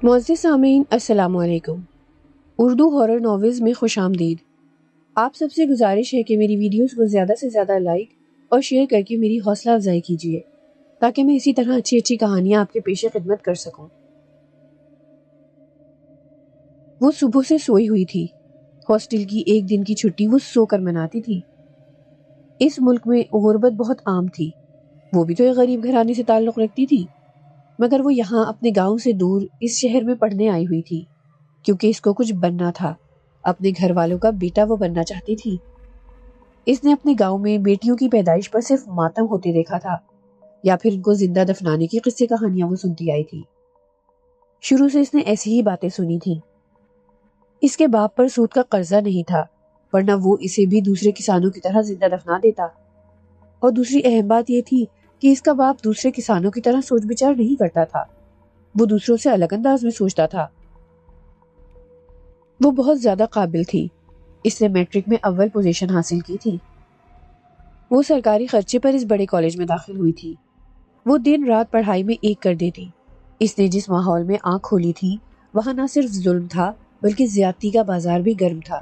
معزز سامعین السلام علیکم۔ اردو ہارر ناولز میں خوش آمدید۔ آپ سب سے گزارش ہے کہ میری ویڈیوز کو زیادہ سے زیادہ لائک اور شیئر کر کے میری حوصلہ افزائی کیجیے تاکہ میں اسی طرح اچھی اچھی کہانیاں آپ کے پیش خدمت کر سکوں۔ وہ صبح سے سوئی ہوئی تھی۔ ہاسٹل کی ایک دن کی چھٹی وہ سو کر مناتی تھی۔ اس ملک میں غربت بہت عام تھی۔ وہ بھی تو ایک غریب گھرانے سے تعلق رکھتی تھی، مگر وہ یہاں اپنے گاؤں سے دور اس شہر میں پڑھنے آئی ہوئی تھی کیونکہ اس کو کچھ بننا تھا۔ اپنے گھر والوں کا بیٹا وہ بننا چاہتی تھی۔ اس نے اپنے گاؤں میں بیٹیوں کی پیدائش پر صرف ماتم ہوتے دیکھا تھا یا پھر ان کو زندہ دفنانے کی قصے کہانیاں وہ سنتی آئی تھی۔ شروع سے اس نے ایسی ہی باتیں سنی تھی۔ اس کے باپ پر سود کا قرضہ نہیں تھا، ورنہ وہ اسے بھی دوسرے کسانوں کی طرح زندہ دفنا دیتا۔ اور دوسری اہم بات یہ تھی کہ اس کا باپ دوسرے کسانوں کی طرح سوچ بچار نہیں کرتا تھا، وہ دوسروں سے الگ انداز میں سوچتا تھا۔ وہ بہت زیادہ قابل تھی۔ اس نے میٹرک میں اول پوزیشن حاصل کی تھی۔ وہ سرکاری خرچے پر اس بڑے کالج میں داخل ہوئی تھی۔ وہ دن رات پڑھائی میں ایک کر دیتی۔ اس نے جس ماحول میں آنکھ کھولی تھی وہاں نہ صرف ظلم تھا بلکہ زیادتی کا بازار بھی گرم تھا۔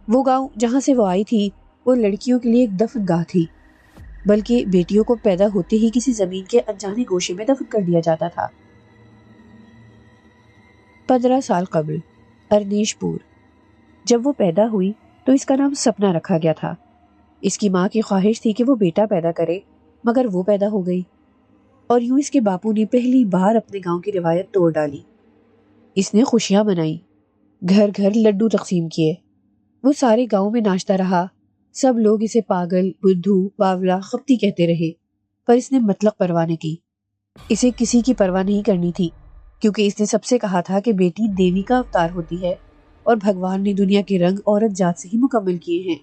وہ گاؤں جہاں سے وہ آئی تھی وہ لڑکیوں کے لیے ایک دفن گاہ تھی، بلکہ بیٹیوں کو پیدا ہوتے ہی کسی زمین کے انجانے گوشے میں دفن کر دیا جاتا تھا۔ 15 سال قبل ارنیش پور۔ جب وہ پیدا ہوئی تو اس کا نام سپنا رکھا گیا تھا۔ اس کی ماں کی خواہش تھی کہ وہ بیٹا پیدا کرے، مگر وہ پیدا ہو گئی، اور یوں اس کے باپو نے پہلی بار اپنے گاؤں کی روایت توڑ ڈالی۔ اس نے خوشیاں منائی، گھر گھر لڈو تقسیم کیے۔ وہ سارے گاؤں میں ناچتا رہا۔ سب لوگ اسے پاگل، بدھو، باولا، خپتی کہتے رہے، پر اس نے مطلق پرواہ نہ کی۔ اسے کسی کی پرواہ نہیں کرنی تھی، کیونکہ اس نے سب سے کہا تھا کہ بیٹی دیوی کا اوتار ہوتی ہے اور بھگوان نے دنیا کے رنگ عورت جات سے ہی مکمل کیے ہیں۔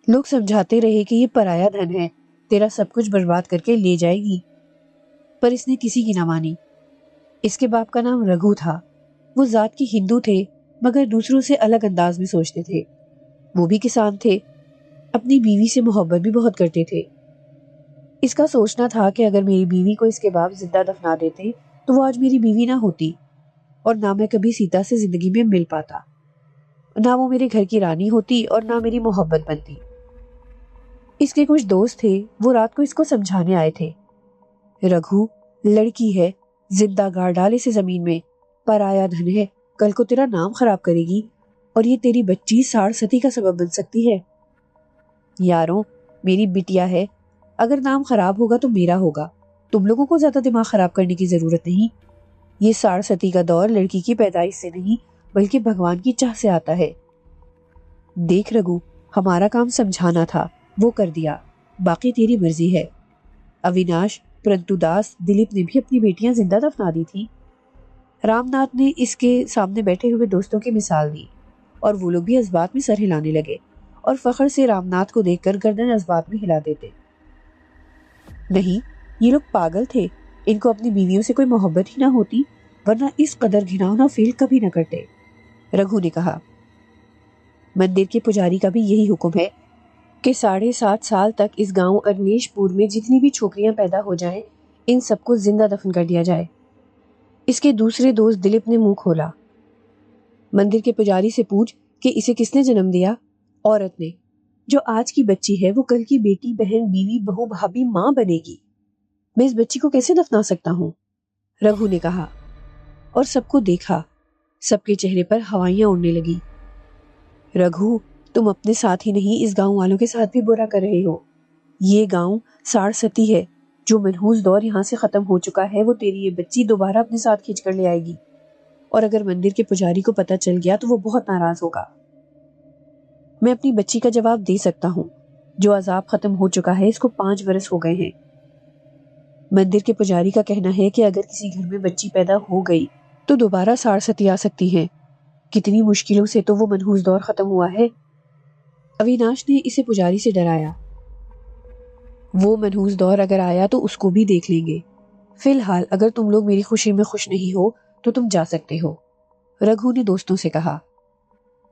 لوگ سمجھاتے رہے کہ یہ پرایا دھن ہے، تیرا سب کچھ برباد کر کے لے جائے گی، پر اس نے کسی کی نہ مانی۔ اس کے باپ کا نام رگھو تھا۔ وہ ذات کی ہندو تھے، مگر دوسروں سے الگ انداز میں سوچتے تھے۔ وہ بھی کسان تھے، اپنی بیوی سے محبت بھی بہت کرتے تھے۔ اس کا سوچنا تھا کہ اگر میری بیوی کو اس کے باپ زندہ دفنا دیتے تو وہ آج میری بیوی نہ ہوتی، اور نہ میں کبھی سیتا سے زندگی میں مل پاتا، نہ وہ میرے گھر کی رانی ہوتی اور نہ میری محبت بنتی۔ اس کے کچھ دوست تھے، وہ رات کو اس کو سمجھانے آئے تھے، رگھو لڑکی ہے، زندہ گاڑ ڈال اسے زمین میں، پرایا دھن ہے، کل کو تیرا نام خراب کرے گی اور یہ تیری بچی ساڑ ستی کا سبب بن سکتی ہے۔ یاروں، میری بٹیا ہے، اگر نام خراب ہوگا تو میرا ہوگا، تم لوگوں کو زیادہ دماغ خراب کرنے کی ضرورت نہیں۔ یہ ساڑ ستی کا دور لڑکی کی پیدائش سے نہیں بلکہ بھگوان کی چاہ سے آتا ہے۔ دیکھ رگھو، ہمارا کام سمجھانا تھا، وہ کر دیا، باقی تیری مرضی ہے۔ اویناش، پرنتو داس، دلیپ نے بھی اپنی بیٹیاں زندہ دفنا دی تھی۔ رام ناتھ نے اس کے سامنے بیٹھے ہوئے دوستوں کی مثال دی، اور وہ لوگ بھی اسبات میں سر ہلانے لگے اور فخر سے رام ناتھ کو دیکھ کر گردن اسبات میں ہلا دیتے۔ نہیں، یہ لوگ پاگل تھے، ان کو اپنی بیویوں سے کوئی محبت ہی نہ ہوتی، ورنہ اس قدر گھناؤنا فیل کبھی نہ کرتے۔ رگھو نے کہا، مندر کے پجاری کا بھی یہی حکم ہے کہ 7.5 سال تک اس گاؤں ارنیش پور میں جتنی بھی چھوکریاں پیدا ہو جائیں ان سب کو زندہ دفن کر دیا جائے۔ اس کے دوسرے دوست دلیپ نے منہ کھولا، مندر کے پجاری سے پوچھ کہ اسے کس نے جنم دیا؟ عورت نے، جو آج کی بچی ہے وہ کل کی بیٹی، بہن، بیوی، بہو، بھابھی، ماں بنے گی، میں اس بچی کو کیسے دفنا سکتا ہوں؟ رگھو نے کہا، اور سب کو دیکھا، سب کے چہرے پر ہوائیاں اڑنے لگی۔ رگھو، تم اپنے ساتھ ہی نہیں اس گاؤں والوں کے ساتھ بھی برا کر رہے ہو۔ یہ گاؤں ساڑ ستی ہے، جو منحوس دور یہاں سے ختم ہو چکا ہے وہ تیری یہ بچی دوبارہ اپنے ساتھ کھینچ کر لے آئے گی، اور اگر مندر کے پجاری کو پتہ چل گیا تو وہ بہت ناراض ہوگا۔ میں اپنی بچی کا جواب دے سکتا ہوں، جو عذاب ختم ہو چکا ہے اس کو 5 برس ہو گئے ہیں۔ مندر کے پجاری کا کہنا ہے کہ اگر کسی گھر میں بچی پیدا ہو گئی تو دوبارہ ساڑ ستی آ سکتی ہے، کتنی مشکلوں سے تو وہ منحوس دور ختم ہوا ہے۔ اویناش نے اسے پجاری سے ڈرایا، وہ منحوس دور اگر آیا تو اس کو بھی دیکھ لیں گے، فی الحال اگر تم لوگ میری خوشی میں خوش نہیں ہو تو تم جا سکتے ہو۔ رگھو نے دوستوں سے کہا،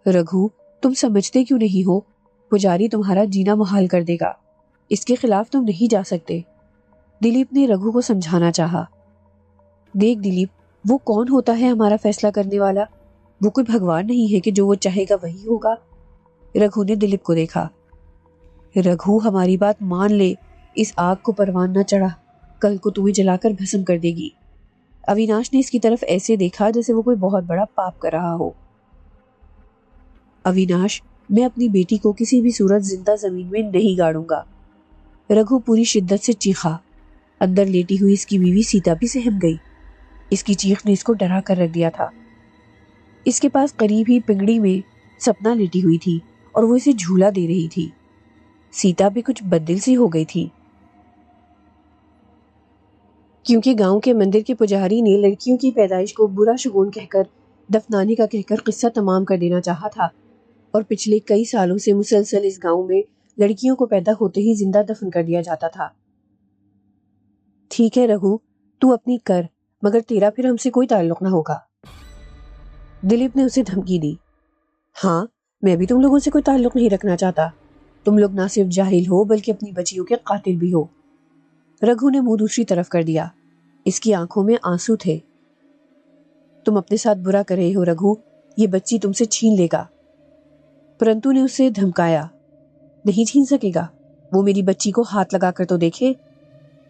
رگھو، تم سمجھتے کیوں نہیں ہو؟ پجاری تمہارا جینا محال کر دے گا، اس کے خلاف تم نہیں جا سکتے۔ دلیپ نے رگھو کو سمجھانا چاہا، دیکھ دلیپ، وہ کون ہوتا ہے ہمارا فیصلہ کرنے والا؟ وہ کوئی بھگوان نہیں ہے کہ جو وہ چاہے گا وہی ہوگا۔ رگھو نے دلیپ کو دیکھا۔ رگھو ہماری بات مان لے، اس آگ کو پروان نہ چڑھا، کل کو تمہیں جلا کر بھسم کر دے گی۔ اویناش نے اس کی طرف ایسے دیکھا جیسے وہ کوئی بہت بڑا پاپ کر رہا ہو۔ اویناش، میں اپنی بیٹی کو کسی بھی صورت زندہ زمین میں نہیں گاڑوں گا۔ رگھو پوری شدت سے چیخا۔ اندر لیٹی ہوئی اس کی بیوی سیتا بھی سہم گئی۔ اس کی چیخ نے اس کو ڈرا کر رکھ دیا تھا۔ اس کے پاس قریب ہی پنگڑی میں سپنا لیٹی ہوئی تھی اور وہ اسے جھولا دے رہی تھی۔ سیتا بھی کچھ بددل سی ہو گئی تھی، کیونکہ گاؤں کے مندر کے پجاری نے لڑکیوں کی پیدائش کو برا شگون کہہ کر دفنانے کا کہہ کر قصہ تمام کر دینا چاہا تھا، اور پچھلے کئی سالوں سے مسلسل اس گاؤں میں لڑکیوں کو پیدا ہوتے ہی زندہ دفن کر دیا جاتا تھا۔ ٹھیک ہے رگھو، تو اپنی کر، مگر تیرا پھر ہم سے کوئی تعلق نہ ہوگا۔ دلیپ نے اسے دھمکی دی۔ ہاں، میں بھی تم لوگوں سے کوئی تعلق نہیں رکھنا چاہتا۔ تم لوگ نہ صرف جاہل ہو بلکہ اپنی بچیوں کے قاتل بھی ہو۔ رگھو نے منہ دوسری طرف کر دیا۔ اس کی آنکھوں میں آنسو تھے۔ تم اپنے ساتھ برا کر رہے ہو رگھو، یہ بچی تم سے چھین لے گا۔ پرنتو نے اسے دھمکایا۔ نہیں چھین سکے گا، وہ میری بچی کو ہاتھ لگا کر تو دیکھے،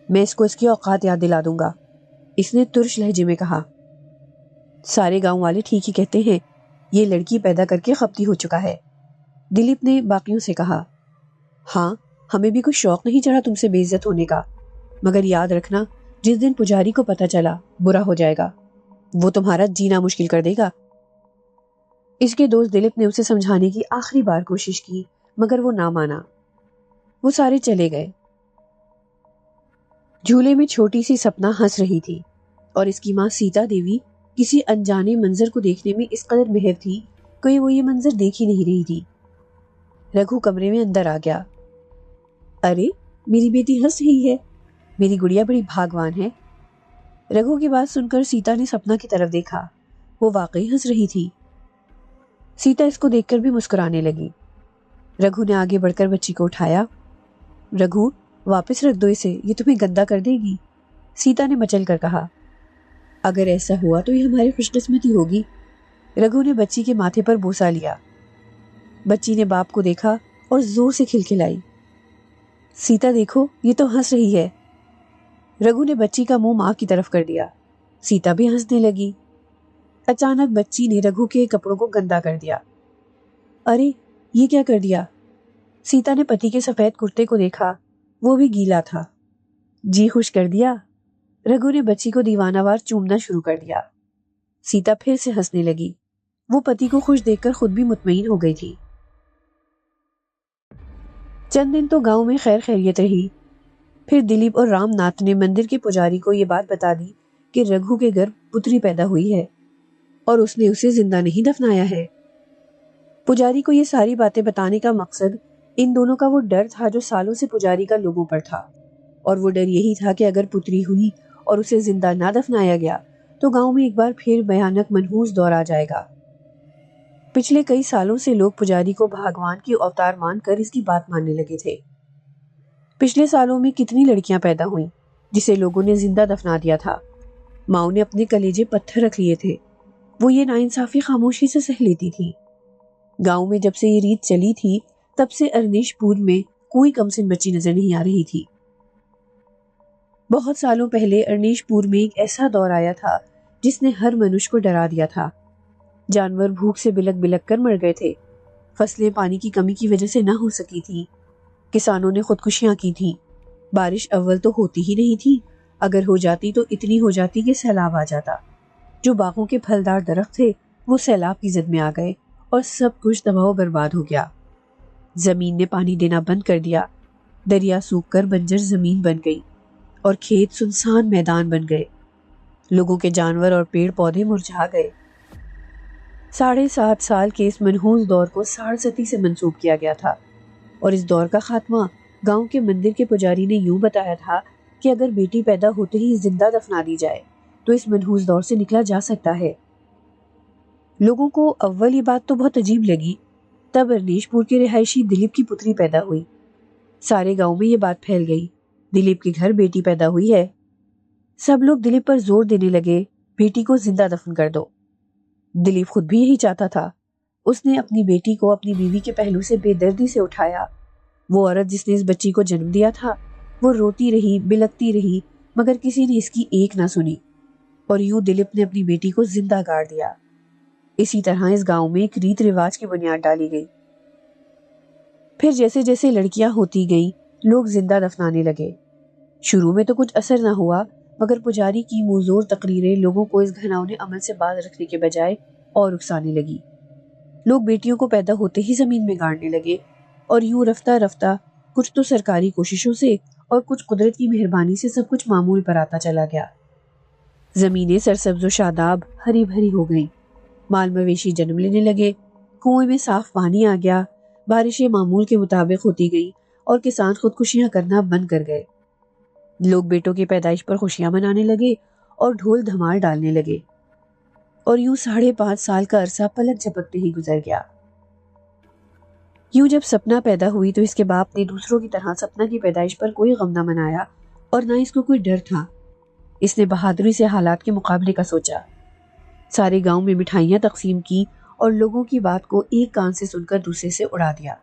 میں اس کو اس کی اوقات یاد دلا دوں گا، اس نے ترش لہجے میں کہا۔ سارے گاؤں والے ٹھیک ہی کہتے ہیں، یہ لڑکی پیدا کر کے خپتی ہو چکا ہے، دلیپ نے باقیوں سے کہا۔ ہاں، ہمیں بھی کوئی شوق نہیں چڑھا تم سے بے عزت ہونے کا، مگر یاد رکھنا جس دن پجاری کو پتہ چلا برا ہو جائے گا، وہ تمہارا جینا مشکل کر دے گا۔ اس کے دوست دلیپ نے اسے سمجھانے کی آخری بار کوشش کی، مگر وہ نہ مانا۔ وہ سارے چلے گئے۔ جھولے میں چھوٹی سی سپنا ہنس رہی تھی، اور اس کی ماں سیتا دیوی کسی انجانے منظر کو دیکھنے میں اس قدر مہر تھی کہ وہ یہ منظر دیکھ ہی نہیں رہی تھی۔ رگھو کمرے میں اندر آ گیا۔ ارے، میری بیٹی ہنس رہی ہے، میری گڑیا بڑی بھاگوان ہے۔ رگھو کی بات سن کر سیتا نے سپنا کی طرف دیکھا، وہ واقعی ہنس رہی تھی۔ سیتا اس کو دیکھ کر بھی مسکرانے لگی۔ رگھو نے آگے بڑھ کر بچی کو اٹھایا۔ رگھو، واپس رکھ دو اسے، یہ تمہیں گندا کر دے گی، سیتا نے مچل کر کہا۔ اگر ایسا ہوا تو یہ ہماری خوش قسمتی ہوگی۔ رگھو نے بچی کے ماتھے پر بوسہ لیا۔ بچی نے باپ کو دیکھا اور زور سے کھلکھلائی۔ سیتا دیکھو، یہ تو ہنس رہی ہے۔ رگھو نے بچی کا منہ ماں کی طرف کر دیا۔ سیتا بھی ہنسنے لگی۔ اچانک بچی نے رگھو کے کپڑوں کو گندا کر دیا۔ ارے، یہ کیا کر دیا؟ سیتا نے پتی کے سفید کرتے کو دیکھا، وہ بھی گیلا تھا۔ جی خوش کر دیا۔ رگھو نے بچی کو دیوانہ وار چومنا شروع کر دیا۔ سیتا پھر سے ہنسنے لگی۔ وہ پتی کو خوش دیکھ کر خود بھی مطمئن ہو گئی تھی۔ چند دن تو گاؤں میں خیر خیریت رہی۔ پھر دلیپ اور رام ناتھ نے مندر کے پجاری کو یہ بات بتا دی کہ رگھو کے گھر پتری پیدا ہوئی ہے اور اس نے اسے زندہ نہیں دفنایا ہے۔ پجاری کو یہ ساری باتیں بتانے کا مقصد ان دونوں کا وہ ڈر تھا جو سالوں سے پجاری کا لوگوں پر تھا، اور وہ ڈر یہی تھا کہ اگر پتری ہوئی اور اسے زندہ نہ دفنایا گیا تو گاؤں میں ایک بار پھر بھیانک منحوس دور آ جائے گا۔ پچھلے کئی سالوں سے لوگ پجاری کو بھگوان کی اوتار مان کر اس کی بات ماننے لگے تھے۔ پچھلے سالوں میں کتنی لڑکیاں پیدا ہوئیں جسے لوگوں نے زندہ دفنا دیا تھا۔ ماؤں نے اپنے کلیجے پتھر رکھ لیے تھے، وہ یہ ناانصافی خاموشی سے سہ لیتی تھی۔ گاؤں میں جب سے یہ ریت چلی تھی تب سے ارنیش پور میں کوئی کمسن بچی نظر نہیں آ رہی تھی۔ بہت سالوں پہلے ارنیش پور میں ایک ایسا دور آیا تھا جس نے ہر منوش کو ڈرا دیا تھا۔ جانور بھوک سے بلک بلک کر مر گئے تھے، فصلیں پانی کی کمی کی وجہ سے نہ ہو سکی تھی، کسانوں نے خودکشیاں کی تھیں، بارش اول تو ہوتی ہی نہیں تھی، اگر ہو جاتی تو اتنی ہو جاتی کہ سیلاب آ جاتا۔ جو باغوں کے پھلدار درخت تھے وہ سیلاب کی زد میں آ گئے اور سب کچھ تباہ و برباد ہو گیا۔ زمین نے پانی دینا بند کر دیا، دریا سوکھ کر بنجر زمین بن گئی اور کھیت سنسان میدان بن گئے، لوگوں کے جانور اور پیڑ پودے مرجھا گئے۔ 7.5 سال کے اس منحوس دور کو ساڑھستی سے منسوب کیا گیا تھا، اور اس دور کا خاتمہ گاؤں کے مندر کے پجاری نے یوں بتایا تھا کہ اگر بیٹی پیدا ہوتے ہی زندہ دفنا دی جائے تو اس منحوس دور سے نکلا جا سکتا ہے۔ لوگوں کو اول یہ بات تو بہت عجیب لگی، تب ارنیش پور کے رہائشی دلیپ کی پتری پیدا ہوئی۔ سارے گاؤں میں یہ بات پھیل گئی، دلیپ کے گھر بیٹی پیدا ہوئی ہے۔ سب لوگ دلیپ پر زور دینے لگے بیٹی کو زندہ دفن کر دو۔ دلیپ خود بھی یہی چاہتا تھا۔ اس نے اپنی بیٹی کو اپنی بیوی کے پہلو سے بے دردی سے اٹھایا۔ وہ عورت جس نے اس بچی کو جنم دیا تھا، وہ روتی رہی، بلکتی رہی، مگر کسی نے اس کی ایک نہ سنی، اور یوں دلیپ نے اپنی بیٹی کو زندہ گاڑ دیا۔ اسی طرح اس گاؤں میں ایک ریت رواج کی بنیاد ڈالی گئی۔ پھر جیسے جیسے لڑکیاں ہوتی گئیں، لوگ زندہ دفنانے لگے۔ شروع میں تو کچھ اثر نہ ہوا، مگر پجاری کی موزور تقریریں لوگوں کو اس گھناؤنے عمل سے باز رکھنے کے بجائے اور اکسانے لگی۔ لوگ بیٹیوں کو پیدا ہوتے ہی زمین میں گاڑنے لگے، اور یوں رفتہ رفتہ کچھ تو سرکاری کوششوں سے اور کچھ قدرت کی مہربانی سے سب کچھ معمول پر آتا چلا گیا۔ زمینیں سرسبز و شاداب ہری بھری ہو گئیں، مال مویشی جنم لینے لگے، کنویں میں صاف پانی آ گیا، بارشیں معمول کے مطابق ہوتی گئیں، اور کسان خودکشیاں کرنا بند کر گئے۔ لوگ بیٹوں کی پیدائش پر خوشیاں منانے لگے اور ڈھول دھمال ڈالنے لگے، اور یوں 5.5 سال کا عرصہ پلک جھپکتے ہی گزر گیا۔ یوں جب سپنا پیدا ہوئی تو اس کے باپ نے دوسروں کی طرح سپنا کی پیدائش پر کوئی غم نہ منایا، اور نہ اس کو کوئی ڈر تھا۔ اس نے بہادری سے حالات کے مقابلے کا سوچا، سارے گاؤں میں مٹھائیاں تقسیم کی اور لوگوں کی بات کو ایک کان سے سن کر دوسرے سے اڑا دیا۔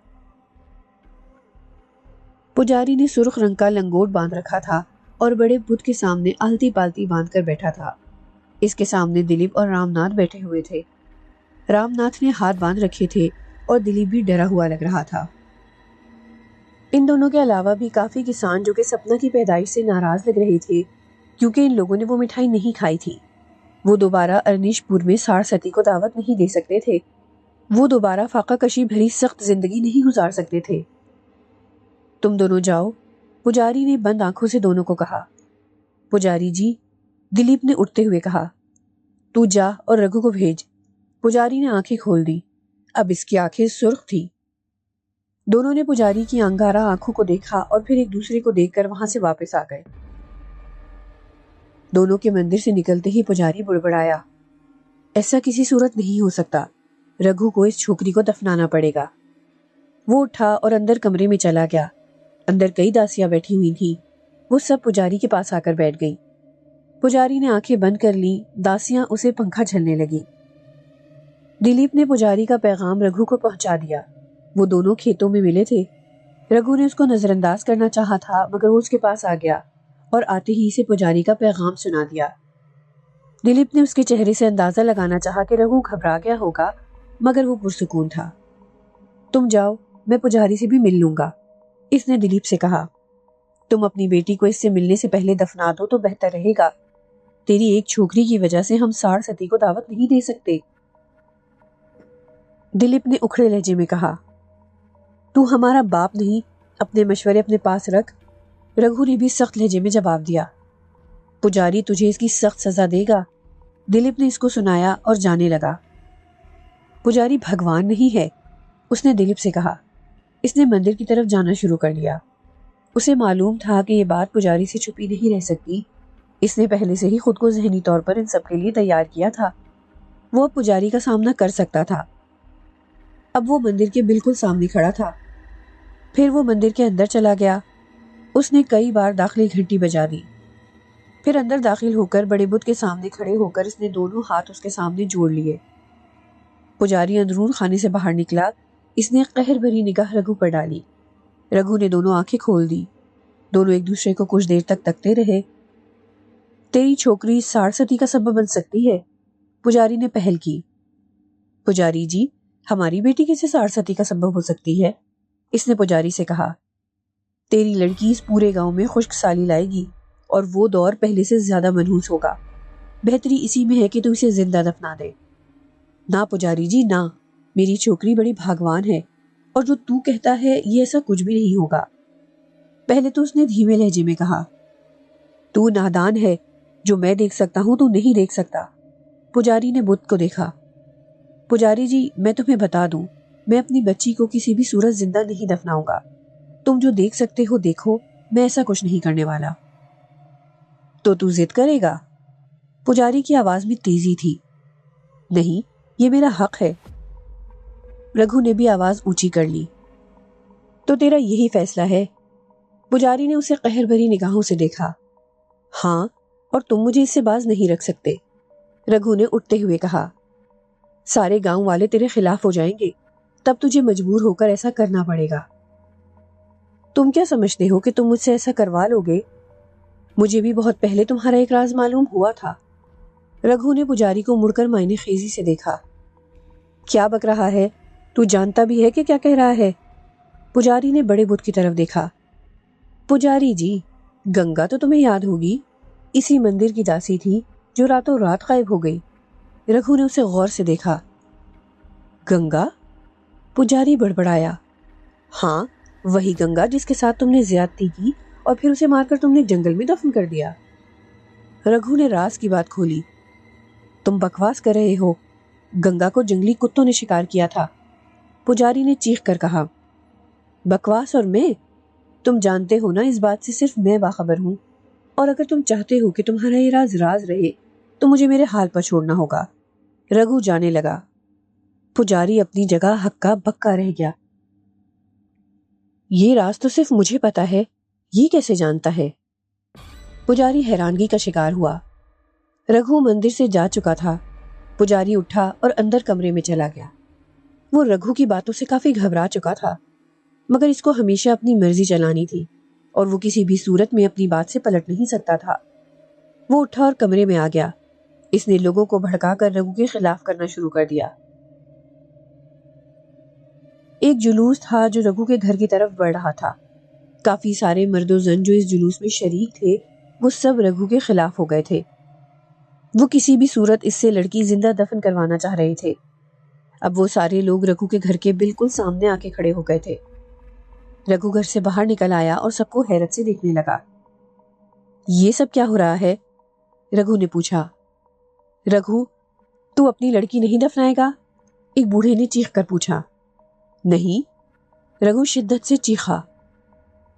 پجاری نے سرخ رنگ کا لنگوٹ باندھ رکھا تھا اور بڑے بت کے سامنے آلتی پالتی باندھ کر بیٹھا تھا۔ اس کے سامنے دلیپ اور رام ناتھ بیٹھے ہوئے تھے۔ رام ناتھ نے ہاتھ باندھ رکھے تھے اور دلیپ بھی ڈرا ہوا لگ رہا تھا۔ ان دونوں کے علاوہ بھی کافی کسان جو کہ سپنا کی پیدائش سے ناراض لگ رہے تھے، کیونکہ ان لوگوں نے وہ مٹھائی نہیں کھائی تھی۔ وہ دوبارہ ارنیش پور میں ساڑھ ستی کو دعوت نہیں دے سکتے تھے، وہ دوبارہ فاقہ کشی بھری سخت زندگی نہیں گزار سکتے تھے۔ تم دونوں جاؤ، پجاری نے بند آنکھوں سے دونوں کو کہا۔ پجاری جی، دلیپ نے اٹھتے ہوئے کہا۔ تو جا اور رگھو کو بھیج۔ پجاری نے آنکھیں کھول دی، اب اس کی آنکھیں سرخ تھی۔ دونوں نے پجاری کی انگارہ آنکھوں کو دیکھا اور پھر ایک دوسرے کو دیکھ کر وہاں سے واپس آ گئے۔ دونوں کے مندر سے نکلتے ہی پجاری بڑبڑایا، ایسا کسی صورت نہیں ہو سکتا، رگھو کو اس چھوکری کو دفنانا پڑے گا۔ وہ اٹھا اور اندر کمرے میں چلا گیا۔ اندر کئی داسیاں بیٹھی ہوئی تھیں، وہ سب پجاری کے پاس آ کر بیٹھ گئی۔ پجاری نے آنکھیں بند کر لی، داسیاں اسے پنکھا جھلنے لگی۔ دلیپ نے پجاری کا پیغام رگھو کو پہنچا دیا۔ وہ دونوں کھیتوں میں ملے تھے۔ رگھو نے اس کو نظر انداز کرنا چاہا تھا، مگر وہ اس کے پاس آ گیا اور آتے ہی اسے پجاری کا پیغام سنا دیا۔ دلیپ نے اس کے چہرے سے اندازہ لگانا چاہا کہ رگھو گھبرا گیا ہوگا، مگر وہ پرسکون تھا۔ تم جاؤ، میں پجاری سے بھی مل لوں گا، اس نے دلیپ سے کہا۔ تم اپنی بیٹی کو اس سے ملنے سے پہلے دفنا دو تو بہتر رہے گا۔ تیری ایک چھوکری کی وجہ سے ہم 60 ستی کو دعوت نہیں دے سکتے۔ دلیپ نے اکھڑے لہجے میں کہا۔ تو ہمارا باپ نہیں، اپنے مشورے اپنے پاس رکھ، رگھو نے بھی سخت لہجے میں جواب دیا۔ پجاری تجھے اس کی سخت سزا دے گا، دلیپ نے اس کو سنایا اور جانے لگا۔ پجاری بھگوان نہیں ہے، اس نے دلیپ سے کہا۔ اس نے مندر کی طرف جانا شروع کر لیا۔ اسے معلوم تھا کہ یہ بات پجاری سے چھپی نہیں رہ سکتی۔ اس نے پہلے سے ہی خود کو ذہنی طور پر ان سب کے لیے تیار کیا تھا۔ وہ اب پجاری کا سامنا کر سکتا تھا۔ اب وہ مندر کے بالکل سامنے کھڑا تھا۔ پھر وہ مندر کے اندر چلا گیا۔ اس نے کئی بار داخلی گھنٹی بجا دی۔ پھر اندر داخل ہو کر بڑے بت کے سامنے کھڑے ہو کر اس نے دونوں ہاتھ اس کے سامنے جوڑ لیے۔ پجاری اندرون خانے سے باہر نکلا۔ اس نے قہر بھری نگاہ رگھو پر ڈالی۔ رگھو نے دونوں آنکھیں کھول دی۔ دونوں ایک دوسرے کو کچھ دیر تک تکتے رہے۔ تیری چھوکری 60 ستی کا سبب بن سکتی ہے، پجاری نے پہل کی۔ پجاری جی، ہماری بیٹی کیسے 60 ستی کا سبب ہو سکتی ہے، اس نے پجاری سے کہا۔ تیری لڑکی اس پورے گاؤں میں خشک سالی لائے گی اور وہ دور پہلے سے زیادہ منحوس ہوگا۔ بہتری اسی میں ہے کہ تو اسے زندہ دفنا دے۔ نہ پجاری جی نہ، میری چھوکری بڑی بھاگوان ہے، اور جو تو کہتا ہے یہ ایسا کچھ بھی نہیں ہوگا۔ پہلے تو اس نے دھیمے لہجے میں کہا۔ تو نادان ہے، جو میں دیکھ سکتا ہوں تو نہیں دیکھ سکتا۔ پجاری نے بت کو دیکھا۔ پجاری جی، میں تمہیں بتا دوں، میں اپنی بچی کو کسی بھی صورت زندہ نہیں دفناؤں گا۔ تم جو دیکھ سکتے ہو دیکھو، میں ایسا کچھ نہیں کرنے والا۔ تو ضد کرے گا؟ پجاری کی آواز میں تیزی تھی۔ نہیں، یہ میرا حق ہے۔ رگھو نے بھی آواز اونچی کر لی۔ تو تیرا یہی فیصلہ ہے؟ پجاری نے اسے قہر بھری نگاہوں سے دیکھا۔ ہاں، اور تم مجھے اس سے باز نہیں رکھ سکتے۔ رگھو نے اٹھتے ہوئے کہا، سارے گاؤں والے تیرے خلاف ہو جائیں گے، تب تجھے مجبور ہو کر ایسا کرنا پڑے گا۔ تم کیا سمجھتے ہو کہ تم مجھ سے ایسا کروا لو گے؟ مجھے بھی بہت پہلے تمہارا ایک راز معلوم ہوا تھا۔ رگھو نے پجاری کو مڑ کر معنی خیزی سے دیکھا۔ کیا بک رہا ہے؟ تو جانتا بھی ہے کہ کیا کہہ رہا ہے؟ پجاری نے بڑے بت کی طرف دیکھا۔ پجاری جی، گنگا تو تمہیں یاد ہوگی، اسی مندر کی داسی تھی جو راتوں رات غائب ہو گئی۔ رگھو نے اسے غور سے دیکھا۔ گنگا؟ پجاری بڑبڑایا۔ ہاں، وہی گنگا جس کے ساتھ تم نے زیادتی کی اور پھر اسے مار کر تم نے جنگل میں دفن کر دیا۔ رگھو نے راز کی بات کھولی۔ تم بکواس کر رہے ہو، گنگا کو جنگلی کتوں نے شکار کیا تھا۔ پجاری نے چیخ کر کہا۔ بکواس اور میں؟ تم جانتے ہو نا اس بات سے صرف میں باخبر ہوں، اور اگر تم چاہتے ہو کہ تمہارا یہ راز راز رہے تو مجھے میرے حال پر چھوڑنا ہوگا۔ رگھو جانے لگا۔ پجاری اپنی جگہ ہکا بکا رہ گیا۔ یہ راز تو صرف مجھے پتا ہے، یہ کیسے جانتا ہے؟ پجاری حیرانگی کا شکار ہوا۔ رگھو مندر سے جا چکا تھا۔ پجاری اٹھا اور اندر کمرے میں چلا گیا۔ وہ رگھو کی باتوں سے کافی گھبرا چکا تھا، مگر اس کو ہمیشہ اپنی مرضی چلانی تھی اور وہ کسی بھی صورت میں اپنی بات سے پلٹ نہیں سکتا تھا۔ وہ اٹھا اور کمرے میں آ گیا۔ اس نے لوگوں کو بھڑکا کر رگھو کے خلاف کرنا شروع کر دیا۔ ایک جلوس تھا جو رگھو کے گھر کی طرف بڑھ رہا تھا۔ کافی سارے مرد و زن جو اس جلوس میں شریک تھے وہ سب رگھو کے خلاف ہو گئے تھے۔ وہ کسی بھی صورت اس سے لڑکی زندہ دفن کروانا چاہ رہے تھے۔ اب وہ سارے لوگ رگھو کے گھر کے بالکل سامنے آ کے کھڑے ہو گئے تھے۔ رگھو گھر سے باہر نکل آیا اور سب کو حیرت سے دیکھنے لگا۔ یہ سب کیا ہو رہا ہے؟ رگھو نے پوچھا۔ رگھو، تو اپنی لڑکی نہیں دفنائے گا؟ ایک بوڑھے نے چیخ کر پوچھا۔ نہیں، رگھو شدت سے چیخا۔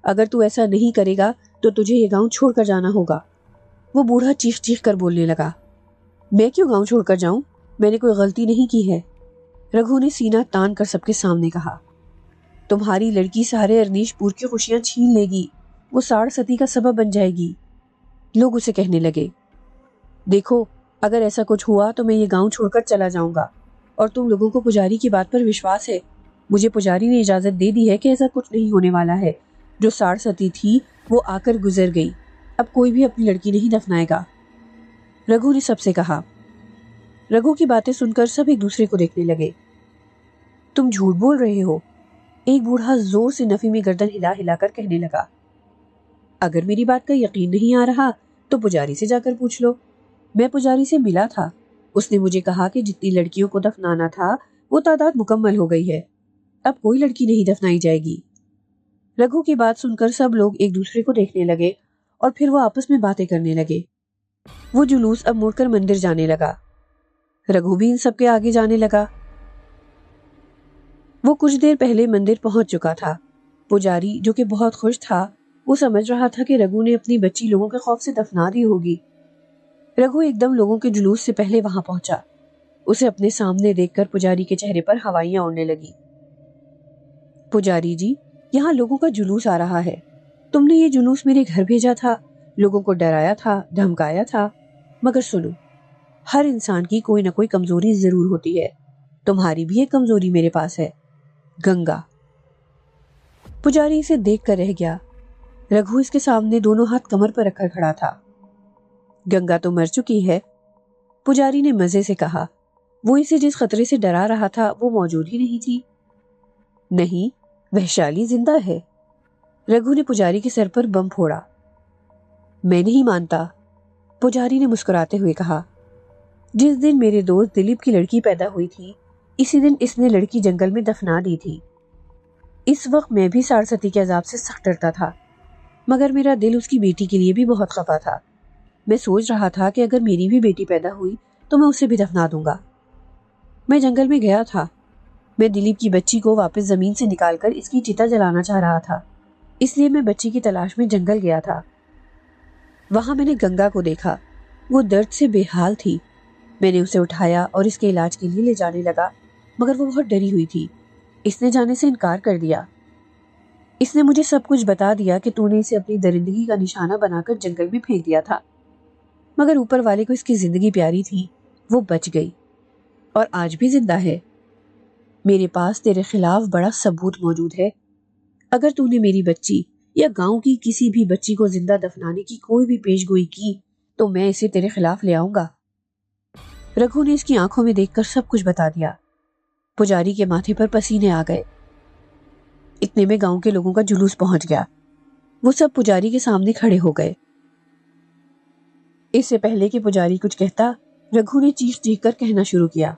اگر تو ایسا نہیں کرے گا تو تجھے یہ گاؤں چھوڑ کر جانا ہوگا۔ وہ بوڑھا چیخ چیخ کر بولنے لگا۔ میں کیوں گاؤں چھوڑ کر جاؤں؟ میں نے کوئی غلطی نہیں کی ہے۔ رگھو نے سینہ تان کر سب کے سامنے کہا۔ تمہاری لڑکی سارے ارنیش پور کی خوشیاں چھین لے گی، وہ ساڑ ستی کا سبب بن جائے گی۔ لوگ اسے کہنے لگے، دیکھو اگر ایسا کچھ ہوا تو میں یہ گاؤں چھوڑ کر چلا جاؤں گا، اور تم لوگوں کو پجاری کی بات پر وشواس ہے۔ مجھے پجاری نے اجازت دے دی ہے کہ ایسا کچھ نہیں ہونے والا ہے۔ جو ساڑ ستی تھی وہ آ کر گزر گئی، اب کوئی بھی اپنی لڑکی نہیں دفنائے گا۔ رگھو نے سب سے کہا۔ رگھو کی باتیں سن کر سب ایک دوسرے کو دیکھنے لگے۔ تم جھوٹ بول رہے ہو، ایک بوڑھا زور سے نفی میں گردن ہلا ہلا کر کہنے لگا۔ اگر میری بات کا یقین نہیں آ رہا تو پجاری سے جا کر پوچھ لو۔ میں پجاری سے ملا تھا، اس نے مجھے کہا کہ جتنی لڑکیوں کو دفنانا تھا وہ تعداد مکمل ہو گئی ہے، اب کوئی لڑکی نہیں دفنائی جائے گی۔ رگھو کی بات سن کر سب لوگ ایک دوسرے کو دیکھنے لگے اور پھر وہ آپس میں باتیں کرنے لگے۔ وہ جلوس اب مڑ کر مندر جانے لگا۔ رگھو بھی ان سب کے آگے جانے لگا۔ وہ کچھ دیر پہلے مندر پہنچ چکا تھا۔ پجاری جو کہ بہت خوش تھا، وہ سمجھ رہا تھا کہ رگھو نے اپنی بچی لوگوں کے خوف سے دفنا دی ہوگی۔ رگھو ایک دم لوگوں کے جلوس سے پہلے وہاں پہنچا۔ اسے اپنے سامنے دیکھ کر پجاری کے چہرے پر ہوائیاں اڑنے لگی۔ پجاری جی، یہاں لوگوں کا جلوس آ رہا ہے۔ تم نے یہ جلوس میرے گھر بھیجا تھا، لوگوں کو ڈرایا تھا، دھمکایا تھا، مگر سنو، ہر انسان کی کوئی نہ کوئی کمزوری ضرور ہوتی ہے۔ تمہاری بھی ایک کمزوری میرے پاس ہے، گنگا۔ پجاری اسے دیکھ کر رہ گیا۔ رگھو اس کے سامنے دونوں ہاتھ کمر پر رکھ کر کھڑا تھا۔ گنگا تو مر چکی ہے، پجاری نے مزے سے کہا۔ وہ اسے جس خطرے سے ڈرا رہا تھا وہ موجود ہی نہیں تھی۔ نہیں، وحشالی زندہ ہے۔ رگھو نے پجاری کے سر پر بم پھوڑا۔ میں نہیں مانتا، پجاری نے مسکراتے ہوئے کہا۔ جس دن میرے دوست دلیپ کی لڑکی پیدا ہوئی تھی، اسی دن اس نے لڑکی جنگل میں دفنا دی تھی۔ اس وقت میں بھی ساڑ ستی کے عذاب سے سخت ڈرتا تھا، مگر میرا دل اس کی بیٹی کے لیے بھی بہت خفا تھا۔ میں سوچ رہا تھا کہ اگر میری بھی بیٹی پیدا ہوئی تو میں اسے بھی دفنا دوں گا۔ میں جنگل میں گیا تھا۔ میں دلیپ کی بچی کو واپس زمین سے نکال کر اس کی چتا جلانا چاہ رہا تھا، اس لیے میں بچی کی تلاش میں جنگل گیا تھا۔ وہاں میں نے گنگا کو دیکھا، وہ درد سے بے حال تھی۔ میں نے اسے اٹھایا اور اس کے علاج کے لیے لے جانے لگا، مگر وہ بہت ڈری ہوئی تھی۔ اس نے جانے سے انکار کر دیا۔ اس نے مجھے سب کچھ بتا دیا کہ تو نے اسے اپنی درندگی کا نشانہ بنا کر جنگل میں پھینک دیا تھا، مگر اوپر والے کو اس کی زندگی پیاری تھی، وہ بچ گئی اور آج بھی زندہ ہے۔ میرے پاس تیرے خلاف بڑا ثبوت موجود ہے۔ اگر تو نے میری بچی یا گاؤں کی کسی بھی بچی کو زندہ دفنانے کی کوئی بھی پیش گوئی کی تو میں اسے تیرے خلاف لے آؤں گا۔ رگھو نے اس کی آنکھوں میں دیکھ کر سب کچھ بتا دیا۔ پجاری کے ماتھے پر پسینے آ گئے۔ اتنے میں گاؤں کے لوگوں کا جلوس پہنچ گیا۔ وہ سب پجاری کے سامنے کھڑے ہو گئے۔ اس سے پہلے کہ پجاری کچھ کہتا، رگھو نے چیخ چیخ کر کہنا شروع کیا،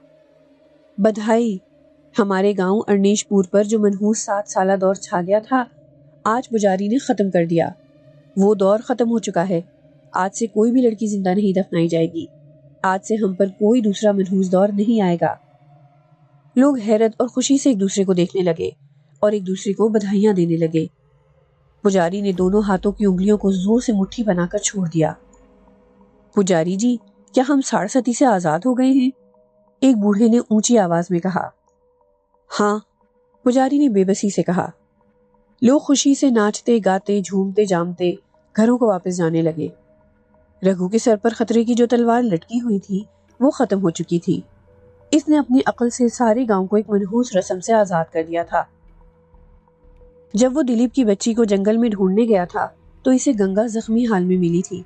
بدھائی، ہمارے گاؤں ارنیش پور پر جو منحوس 7 سالہ دور چھا گیا تھا، آج پجاری نے ختم کر دیا۔ وہ دور ختم ہو چکا ہے۔ آج سے کوئی بھی لڑکی زندہ نہیں دفنائی جائے گی۔ آج سے ہم پر کوئی دوسرا منحوس دور نہیں آئے گا۔ لوگ حیرت اور خوشی سے ایک دوسرے کو دیکھنے لگے اور ایک دوسرے کو بدھائیاں دینے لگے۔ پجاری نے دونوں ہاتھوں کی انگلیوں کو زور سے مٹھی بنا کر چھوڑ دیا۔ پجاری جی، کیا ہم ساڑھستی سے آزاد ہو گئے ہیں؟ ایک بوڑھے نے اونچی آواز میں کہا۔ ہاں، پجاری نے بے بسی سے کہا۔ لوگ خوشی سے ناچتے گاتے جھومتے جامتے گھروں کو واپس جانے لگے۔ رگھو کے سر پر خطرے کی جو تلوار لٹکی ہوئی تھی وہ ختم ہو چکی تھی۔ اس نے اپنی عقل سے سارے گاؤں کو ایک منحوس رسم سے آزاد کر دیا تھا۔ جب وہ دلیپ کی بچی کو جنگل میں ڈھونڈنے گیا تھا تو اسے گنگا زخمی حال میں ملی تھی۔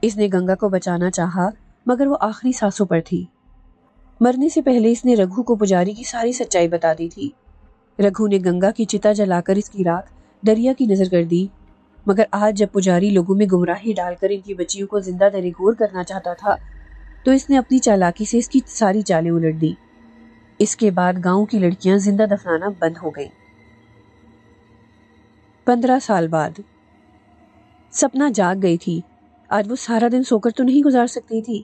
اس نے گنگا کو بچانا چاہا مگر وہ آخری سانسوں پر تھی۔ مرنے سے پہلے اس نے رگھو کو پجاری کی ساری سچائی بتا دی تھی۔ رگھو نے گنگا کی چتا جلا کر اس کی راکھ دریا کی نظر کر دی، مگر آج جب پجاری لوگوں میں گمراہی ڈال کر ان کی بچیوں کو زندہ درگور کرنا چاہتا تھا تو اس نے اپنی چالاکی سے اس کی ساری چالیں الٹ دی۔ اس کے بعد گاؤں کی لڑکیاں زندہ دفنانا بند ہو گئیں۔ 15 سال بعد سپنا جاگ گئی تھی۔ آج وہ سارا دن سو کر تو نہیں گزار سکتی تھی۔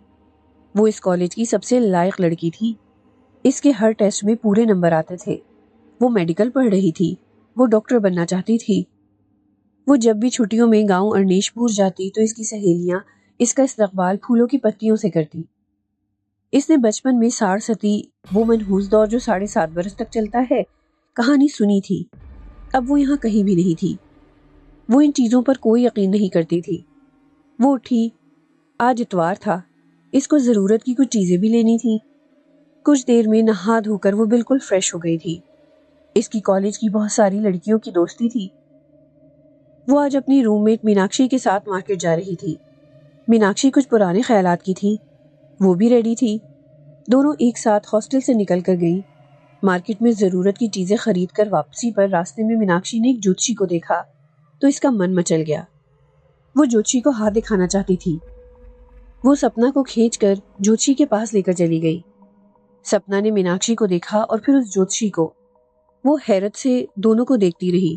وہ اس کالج کی سب سے لائق لڑکی تھی۔ اس کے ہر ٹیسٹ میں پورے نمبر آتے تھے۔ وہ میڈیکل پڑھ رہی تھی۔ وہ ڈاکٹر بننا چاہتی تھی۔ وہ جب بھی چھٹیوں میں گاؤں ارنیش پور جاتی تو اس کی سہیلیاں اس کا استقبال پھولوں کی پتیوں سے کرتی۔ اس نے بچپن میں ساڑھستی، وہ منحوس دور جو 7.5 برس تک چلتا ہے، کہانی سنی تھی۔ اب وہ یہاں کہیں بھی نہیں تھی۔ وہ ان چیزوں پر کوئی یقین نہیں کرتی تھی۔ وہ اٹھی۔ آج اتوار تھا۔ اس کو ضرورت کی کچھ چیزیں بھی لینی تھی۔ کچھ دیر میں نہا دھو کر وہ بالکل فریش ہو گئی تھی۔ اس کی کالج کی بہت ساری لڑکیوں کی دوستی تھی۔ وہ آج اپنی روم میٹ میناکشی کے ساتھ مارکیٹ جا رہی تھی۔ میناکشی کچھ پرانے خیالات کی تھی۔ وہ بھی ریڈی تھی۔ دونوں ایک ساتھ ہاسٹل سے نکل کر گئیں۔ مارکیٹ میں ضرورت کی چیزیں خرید کر واپسی پر راستے میں میناکشی نے ایک جوتشی کو دیکھا تو اس کا من مچل گیا۔ وہ جوتشی کو ہاتھ دکھانا چاہتی تھی۔ وہ سپنا کو کھینچ کر جوتشی کے پاس لے کر چلی گئی۔ سپنا نے میناکشی کو دیکھا اور پھر اس جوتشی کو۔ وہ حیرت سے دونوں کو دیکھتی رہی۔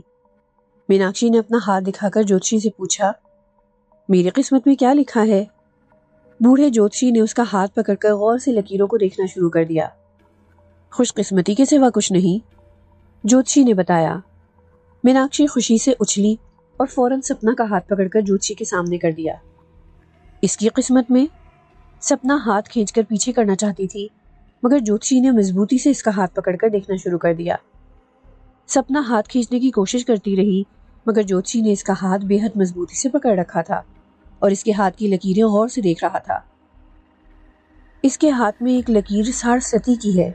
میناکشی نے اپنا ہاتھ دکھا کر جوتشی سے پوچھا، میری قسمت میں کیا لکھا ہے؟ بوڑھے جوتشی نے اس کا ہاتھ پکڑ کر غور سے لکیروں کو دیکھنا شروع کر دیا۔ خوش قسمتی کے سوا کچھ نہیں، جوتشی نے بتایا۔ میناکشی خوشی سے اچھلی اور فوراً سپنا کا ہاتھ پکڑ کر جوتشی کے سامنے کر دیا۔ اس کی قسمت میں؟ سپنا ہاتھ کھینچ کر پیچھے کرنا چاہتی تھی مگر جوتشی نے مضبوطی سے اس کا ہاتھ پکڑ کر دیکھنا شروع کر دیا۔ سپنا ہاتھ کھینچنے کی کوشش کرتی رہی مگر جوتشی نے اس کا ہاتھ بے حد مضبوطی سے پکڑ رکھا تھا اور اس کے ہاتھ کی لکیریں غور سے دیکھ رہا تھا۔ اس کے ہاتھ میں ایک لکیر ساڑھستی کی ہے،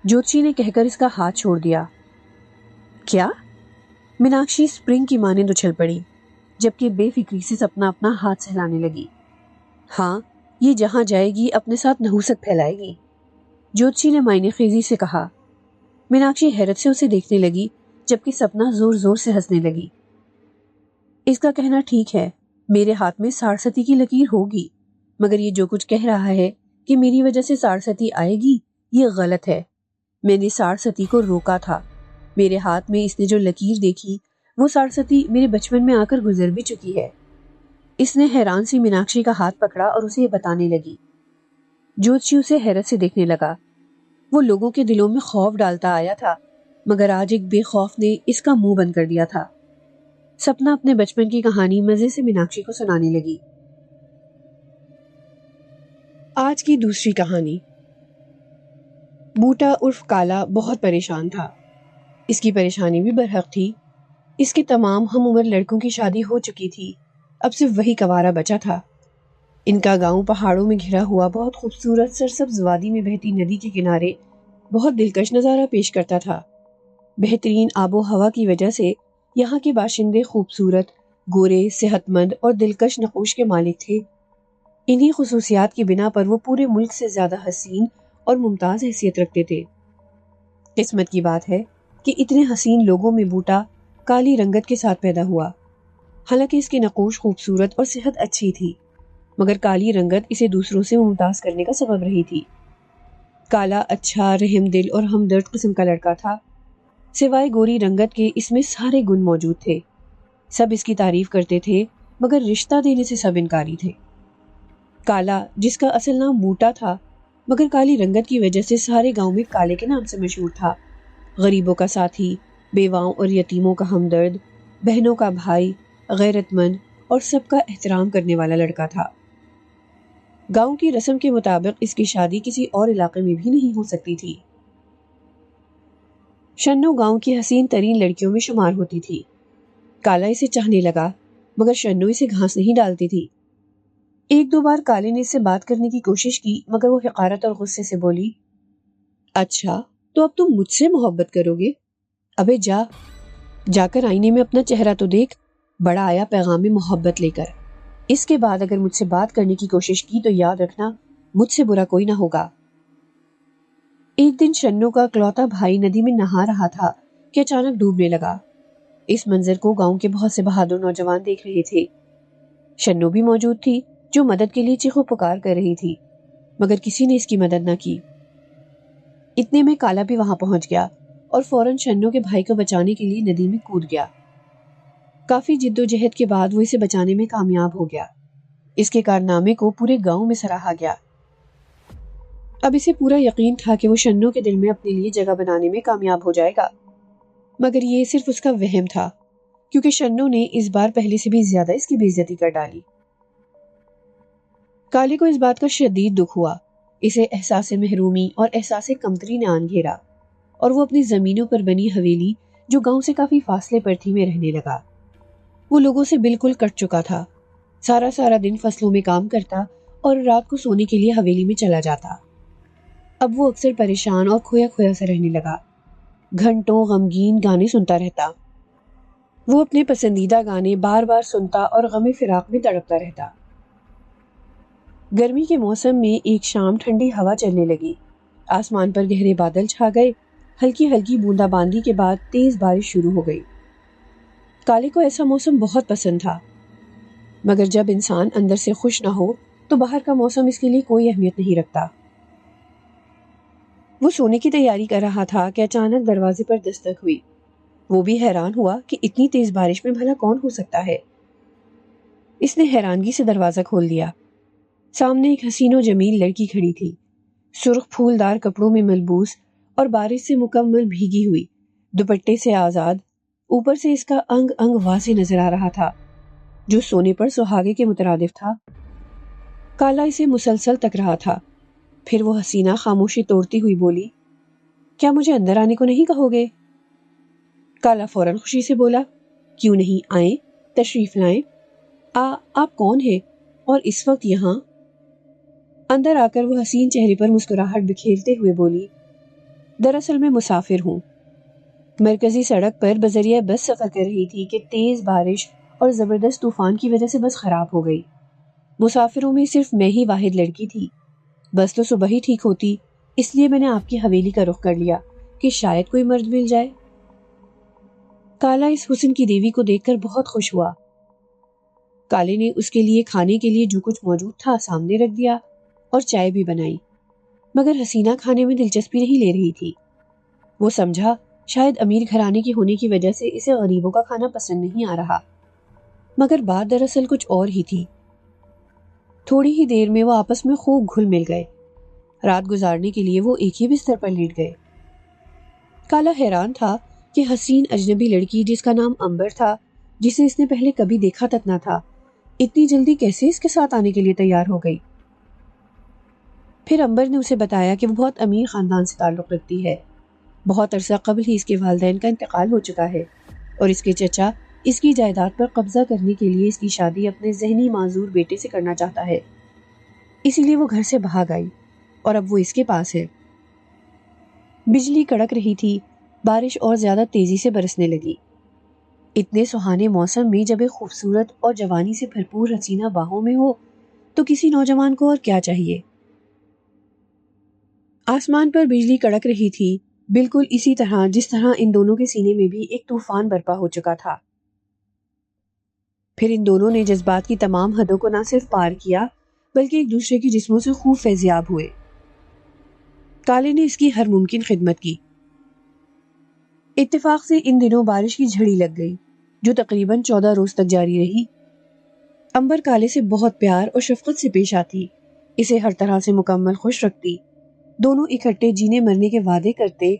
جوتشی نے کہہ کر اس کا ہاتھ چھوڑ دیا۔ کیا؟ میناکشی سپرنگ کی مانند اچھل پڑی جبکہ بے فکری سے سپنا اپنا ہاتھ سہلانے لگی۔ ہاں، یہ جہاں جائے گی اپنے ساتھ نحوست پھیلائے گی، جوتشی نے معنی خیزی سے کہا۔ میناکشی حیرت سے اسے دیکھنے لگی جبکہ سپنا زور زور سے ہنسنے لگی۔ اس کا کہنا ٹھیک ہے، میرے ہاتھ میں ساڑھستی کی لکیر ہوگی مگر یہ جو کچھ کہہ رہا ہے کہ میری وجہ سے ساڑھستی آئے گی، یہ غلط ہے۔ میں نے ساڑھستی کو روکا تھا۔ میرے ہاتھ میں اس نے جو لکیر دیکھی وہ ساڑھستی میرے بچپن میں آ کر گزر بھی چکی ہے۔ اس نے حیران سی میناکشی کا ہاتھ پکڑا اور اسے یہ بتانے لگی۔ جوتشی اسے حیرت سے دیکھنے لگا۔ وہ لوگوں کے دلوں میں خوف ڈالتا آیا تھا مگر آج ایک بے خوف نے اس کا منہ بند کر دیا تھا۔ سپنا اپنے بچپن کی کہانی مزے سے میناکشی کو سنانے لگی۔ آج کی دوسری کہانی۔ بوٹا عرف کالا بہت پریشان تھا۔ اس کی پریشانی بھی برحق تھی۔ اس کے تمام ہم عمر لڑکوں کی شادی ہو چکی تھی، اب صرف وہی کنوارا بچا تھا۔ ان کا گاؤں پہاڑوں میں گھرا ہوا بہت خوبصورت سرسبز وادی میں بہتی ندی کے کنارے بہت دلکش نظارہ پیش کرتا تھا۔ بہترین آب و ہوا کی وجہ سے یہاں کے باشندے خوبصورت، گورے، صحت مند اور دلکش نقوش کے مالک تھے۔ انہی خصوصیات کی بنا پر وہ پورے ملک سے زیادہ حسین اور ممتاز حیثیت رکھتے تھے۔ قسمت کی بات ہے کہ اتنے حسین لوگوں میں بوٹا کالی رنگت کے ساتھ پیدا ہوا۔ حالانکہ اس کی نقوش خوبصورت اور صحت اچھی تھی، مگر کالی رنگت اسے دوسروں سے ممتاز کرنے کا سبب رہی تھی۔ کالا اچھا، رحم دل اور ہمدرد قسم کا لڑکا تھا۔ سوائے گوری رنگت کے اس میں سارے گن موجود تھے۔ سب اس کی تعریف کرتے تھے، مگر رشتہ دینے سے سب انکاری تھے۔ کالا، جس کا اصل نام بوٹا تھا، مگر کالی رنگت کی وجہ سے سارے گاؤں میں کالے کے نام سے مشہور تھا۔ غریبوں کا ساتھی، بیواؤں اور یتیموں کا ہمدرد، بہنوں کا بھائی، غیرت مند اور سب کا احترام کرنے والا لڑکا تھا۔ گاؤں کی رسم کے مطابق اس کی شادی کسی اور علاقے میں بھی نہیں ہو سکتی تھی۔ شنو گاؤں کی حسین ترین لڑکیوں میں شمار ہوتی تھی۔ کالا اسے چاہنے لگا، مگر شنو اسے گھاس نہیں ڈالتی تھی۔ ایک دو بار کالے نے اس سے بات کرنے کی کوشش کی، مگر وہ حقارت اور غصے سے بولی، اچھا تو اب تم مجھ سے محبت کرو گے؟ ابے جا کر آئینے میں اپنا چہرہ تو دیکھ، بڑا آیا پیغام محبت لے کر۔ اس کے بعد اگر مجھ سے بات کرنے کی کوشش کی تو یاد رکھنا مجھ سے برا کوئی نہ ہوگا۔ ایک دن شنو کا اکلوتا بھائی ندی میں نہا رہا تھا کہ اچانک ڈوبنے لگا۔ اس منظر کو گاؤں کے بہت سے بہادر نوجوان دیکھ رہے تھے۔ شنو بھی موجود تھی، جو مدد کے لیے چیخو پکار کر رہی تھی، مگر کسی نے اس کی مدد نہ کی۔ اتنے میں کالا بھی وہاں پہنچ گیا اور فوراً شنو کے بھائی کو بچانے کے لیے ندی میں کود گیا۔ کافی جد و جہد کے بعد وہ اسے بچانے میں کامیاب ہو گیا۔ اس کے کارنامے کو پورے گاؤں میں سراہا گیا۔ اب اسے پورا یقین تھا کہ وہ شنو کے دل میں اپنے لیے جگہ بنانے میں کامیاب ہو جائے گا، مگر یہ صرف اس کا وہم تھا، کیونکہ شنو نے اس بار پہلے سے بھی زیادہ اس کی بے عزتی کر ڈالی۔ کالے کو اس بات کا شدید دکھ ہوا۔ اسے احساس محرومی اور احساس کمتری نے آن گھیرا، اور وہ اپنی زمینوں پر بنی حویلی جو گاؤں سے کافی فاصلے پر تھی میں رہنے لگا۔ وہ لوگوں سے بالکل کٹ چکا تھا۔ سارا دن فصلوں میں کام کرتا اور رات کو سونے کے لیے حویلی میں چلا جاتا۔ اب وہ اکثر پریشان اور کھویا کھویا سا رہنے لگا۔ گھنٹوں غمگین گانے سنتا رہتا۔ وہ اپنے پسندیدہ گانے بار بار سنتا اور غم فراق میں تڑپتا رہتا۔ گرمی کے موسم میں ایک شام ٹھنڈی ہوا چلنے لگی۔ آسمان پر گہرے بادل چھا گئے۔ ہلکی ہلکی بوندا باندی کے بعد تیز بارش شروع ہو گئی۔ کالے کو ایسا موسم بہت پسند تھا، مگر جب انسان اندر سے خوش نہ ہو تو باہر کا موسم اس کے لیے کوئی اہمیت نہیں رکھتا۔ وہ سونے کی تیاری کر رہا تھا کہ اچانک دروازے پر دستک ہوئی۔ وہ بھی حیران ہوا کہ اتنی تیز بارش میں بھلا کون ہو سکتا ہے۔ اس نے حیرانگی سے دروازہ کھول دیا۔ سامنے ایک حسین و جمیل لڑکی کھڑی تھی، سرخ پھولدار کپڑوں میں ملبوس اور بارش سے مکمل بھیگی ہوئی، دوپٹے سے آزاد۔ اوپر سے اس کا انگ انگ واضح نظر آ رہا تھا، جو سونے پر سہاگے کے مترادف تھا۔ کالا اسے مسلسل تک رہا تھا، پھر وہ حسینہ خاموشی توڑتی ہوئی بولی، کیا مجھے اندر آنے کو نہیں کہو گے؟ کالا فوراً خوشی سے بولا، کیوں نہیں، آئیں، تشریف لائیں۔ آپ کون ہیں اور اس وقت یہاں؟ اندر آ کر وہ حسین چہرے پر مسکراہٹ بکھیرتے ہوئے بولی، دراصل میں مسافر ہوں۔ مرکزی سڑک پر بذریعہ بس سفر کر رہی تھی کہ تیز بارش اور زبردست طوفان کی وجہ سے بس خراب ہو گئی۔ مسافروں میں صرف میں ہی واحد لڑکی تھی۔ بس تو صبح ہی ٹھیک ہوتی، اس لیے میں نے آپ کی حویلی کا رخ کر لیا کہ شاید کوئی مرد مل جائے۔ کالا اس حسن کی دیوی کو دیکھ کر بہت خوش ہوا۔ کالے نے اس کے لیے کھانے کے لیے جو کچھ موجود تھا سامنے رکھ دیا اور چائے بھی بنائی، مگر حسینہ کھانے میں دلچسپی نہیں لے رہی تھی۔ وہ سمجھا شاید امیر گھرانے کی ہونے کی وجہ سے اسے غریبوں کا کھانا پسند نہیں آ رہا، مگر بات دراصل کچھ اور ہی تھی۔ تھوڑی ہی دیر میں وہ آپس میں خوب گھل مل گئے۔ رات گزارنے کے لیے وہ ایک ہی بستر پر لیٹ گئے۔ کالا حیران تھا کہ حسین اجنبی لڑکی جس کا نام امبر تھا، جسے اس نے پہلے کبھی دیکھا تک نہ تھا، اتنی جلدی کیسے اس کے ساتھ آنے کے لیے تیار ہو گئی۔ پھر امبر نے اسے بتایا کہ وہ بہت امیر خاندان سے تعلق رکھتی ہے۔ بہت عرصہ قبل ہی اس کے والدین کا انتقال ہو چکا ہے، اور اس کے چچا اس کی جائیداد پر قبضہ کرنے کے لیے اس کی شادی اپنے ذہنی معذور بیٹے سے کرنا چاہتا ہے۔ اسی لیے وہ گھر سے بھاگ آئی اور اب وہ اس کے پاس ہے۔ بجلی کڑک رہی تھی، بارش اور زیادہ تیزی سے برسنے لگی۔ اتنے سہانے موسم میں جب ایک خوبصورت اور جوانی سے بھرپور حسینہ باہوں میں ہو تو کسی نوجوان کو اور کیا چاہیے۔ آسمان پر بجلی کڑک رہی تھی، بالکل اسی طرح جس طرح ان دونوں کے سینے میں بھی ایک طوفان برپا ہو چکا تھا۔ پھر ان دونوں نے جذبات کی تمام حدوں کو نہ صرف پار کیا بلکہ ایک دوسرے کے جسموں سے خوب فیضیاب ہوئے۔ کالے نے اس کی ہر ممکن خدمت کی۔ اتفاق سے ان دنوں بارش کی جھڑی لگ گئی جو تقریباً 14 روز تک جاری رہی۔ امبر کالے سے بہت پیار اور شفقت سے پیش آتی، اسے ہر طرح سے مکمل خوش رکھتی، دونوں اکٹھے جینے مرنے کے وعدے کرتے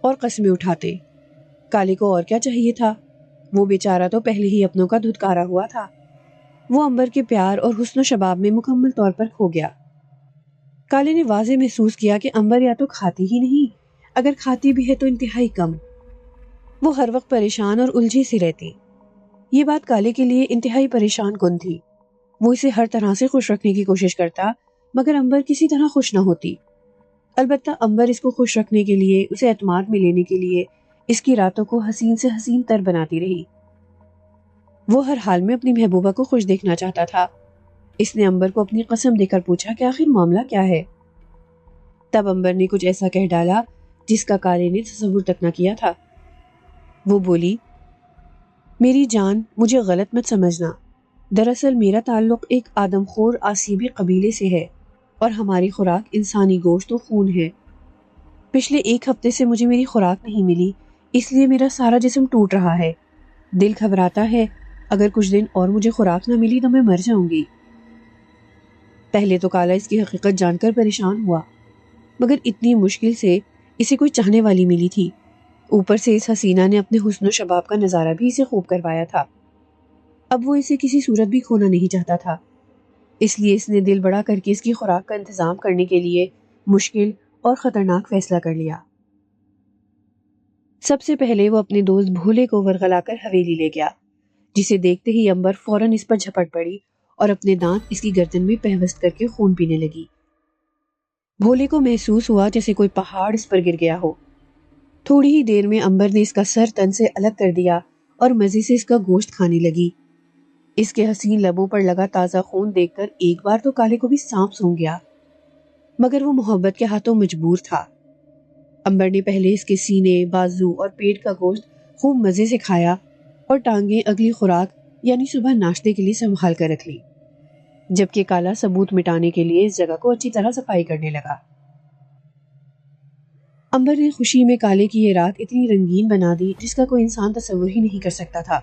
اور قسمیں اٹھاتے۔ کالے کو اور کیا چاہیے تھا؟ وہ بیچارہ تو پہلے ہی اپنوں کا دھتکارا ہوا تھا۔ وہ امبر کے پیار اور حسن و شباب میں مکمل طور پر کھو گیا۔ کالے نے واضح محسوس کیا کہ امبر یا تو کھاتی ہی نہیں، اگر کھاتی بھی ہے تو انتہائی کم۔ وہ ہر وقت پریشان اور الجھی سی رہتی۔ یہ بات کالے کے لیے انتہائی پریشان کن تھی۔ وہ اسے ہر طرح سے خوش رکھنے کی کوشش کرتا مگر امبر کسی طرح خوش نہ ہوتی۔ البتہ امبر اس کو خوش رکھنے کے لیے، اسے اعتماد میں لینے کے لیے اس کی راتوں کو حسین سے حسین تر بناتی رہی۔ وہ ہر حال میں اپنی محبوبہ کو خوش دیکھنا چاہتا تھا۔ اس نے امبر کو اپنی قسم دے کر پوچھا کہ آخر معاملہ کیا ہے۔ تب امبر نے کچھ ایسا کہہ ڈالا جس کا کالے نے تصور تک نہ کیا تھا۔ وہ بولی، میری جان، مجھے غلط مت سمجھنا، دراصل میرا تعلق ایک آدم خور آسیبی قبیلے سے ہے اور ہماری خوراک انسانی گوشت و خون ہے۔ پچھلے 1 ہفتے سے مجھے میری خوراک نہیں ملی، اس لیے میرا سارا جسم ٹوٹ رہا ہے، دل گھبراتا ہے، اگر کچھ دن اور مجھے خوراک نہ ملی تو میں مر جاؤں گی۔ پہلے تو کالا اس کی حقیقت جان کر پریشان ہوا، مگر اتنی مشکل سے اسے کوئی چاہنے والی ملی تھی، اوپر سے اس حسینہ نے اپنے حسن و شباب کا نظارہ بھی اسے خوب کروایا تھا۔ اب وہ اسے کسی صورت بھی کھونا نہیں چاہتا تھا، اس لیے اس نے دل بڑا کر کے اس کی خوراک کا انتظام کرنے کے لیے مشکل اور خطرناک فیصلہ کر لیا۔ سب سے پہلے وہ اپنے دوست بھولے کو ورغلا کر حویلی لے گیا، جسے دیکھتے ہی امبر فوراً اس پر جھپٹ پڑی اور اپنے دانت اس کی گردن میں پیوست کر کے خون پینے لگی۔ بھولے کو محسوس ہوا جیسے کوئی پہاڑ اس پر گر گیا ہو۔ تھوڑی ہی دیر میں امبر نے اس کا سر تن سے الگ کر دیا اور مزے سے اس کا گوشت کھانے لگی۔ اس کے حسین لبوں پر لگا تازہ خون دیکھ کر ایک بار تو کالے کو بھی سانپ سونگھ گیا، مگر وہ محبت کے ہاتھوں مجبور تھا۔ امبر نے پہلے اس کے سینے، بازو اور پیٹ کا گوشت خوب مزے سے کھایا اور ٹانگیں اگلی خوراک یعنی صبح ناشتے کے لیے سنبھال کر رکھ لی، جبکہ کالا ثبوت مٹانے کے لیے اس جگہ کو اچھی طرح صفائی کرنے لگا۔ امبر نے خوشی میں کالے کی یہ رات اتنی رنگین بنا دی جس کا کوئی انسان تصور ہی نہیں کر سکتا تھا۔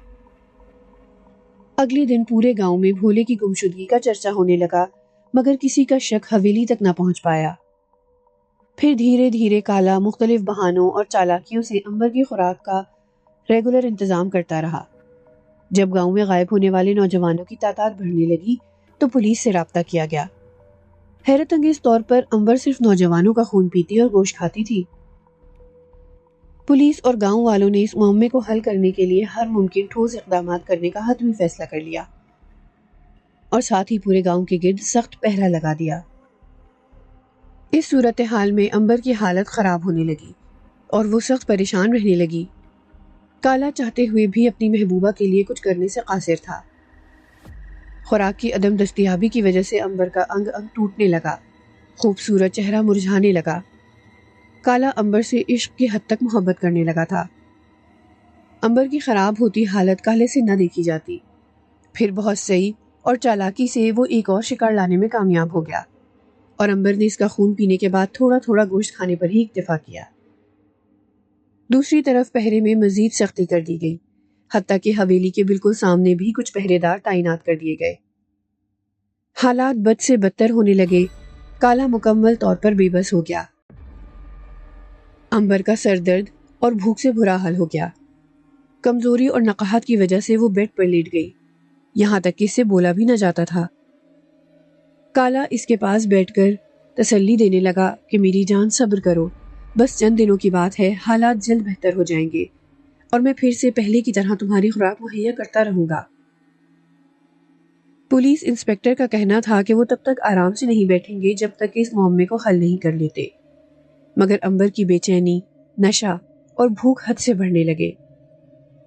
اگلے دن پورے گاؤں میں بھولے کی گمشدگی کا چرچا ہونے لگا، مگر کسی کا شک حویلی تک نہ پہنچ پایا۔ پھر دھیرے دھیرے کالا مختلف بہانوں اور چالاکیوں سے امبر کی خوراک کا ریگولر انتظام کرتا رہا۔ جب گاؤں میں غائب ہونے والے نوجوانوں کی تعداد بڑھنے لگی تو پولیس سے رابطہ کیا گیا۔ حیرت انگیز طور پر امبر صرف نوجوانوں کا خون پیتی اور گوشت کھاتی تھی۔ پولیس اور گاؤں والوں نے اس معاملے کو حل کرنے کے لیے ہر ممکن ٹھوس اقدامات کرنے کا حتمی فیصلہ کر لیا اور ساتھ ہی پورے گاؤں کے گرد سخت پہرا لگا دیا۔ اس صورتحال میں امبر کی حالت خراب ہونے لگی اور وہ سخت پریشان رہنے لگی۔ کالا چاہتے ہوئے بھی اپنی محبوبہ کے لیے کچھ کرنے سے قاصر تھا۔ خوراک کی عدم دستیابی کی وجہ سے امبر کا انگ انگ ٹوٹنے لگا، خوبصورت چہرہ مرجھانے لگا۔ کالا امبر سے عشق کی حد تک محبت کرنے لگا تھا۔ امبر کی خراب ہوتی حالت کالے سے نہ دیکھی جاتی۔ پھر بہت صحیح اور چالاکی سے وہ ایک اور شکار لانے میں کامیاب ہو گیا اور امبر نے اس کا خون پینے کے بعد تھوڑا تھوڑا گوشت کھانے پر ہی اکتفا کیا۔ دوسری طرف پہرے میں مزید سختی کر دی گئی، حتیٰ کہ حویلی کے بالکل سامنے بھی کچھ پہرے دار تعینات کر دیے گئے۔ حالات بد سے بدتر ہونے لگے، کالا مکمل طور پر بے بس ہو گیا۔ امبر کا سر درد اور بھوک سے برا حال ہو گیا۔ کمزوری اور نقاہت کی وجہ سے وہ بیڈ پر لیٹ گئی، یہاں تک کہ اس سے بولا بھی نہ جاتا تھا۔ کالا اس کے پاس بیٹھ کر تسلی دینے لگا کہ میری جان صبر کرو، بس چند دنوں کی بات ہے، حالات جلد بہتر ہو جائیں گے اور میں پھر سے پہلے کی طرح تمہاری خوراک مہیا کرتا رہوں گا۔ پولیس انسپکٹر کا کہنا تھا کہ وہ تب تک آرام سے نہیں بیٹھیں گے جب تک کہ اس معاملے کو حل نہیں کر لیتے، مگر امبر کی بے چینی، نشہ اور بھوک حد سے بڑھنے لگے۔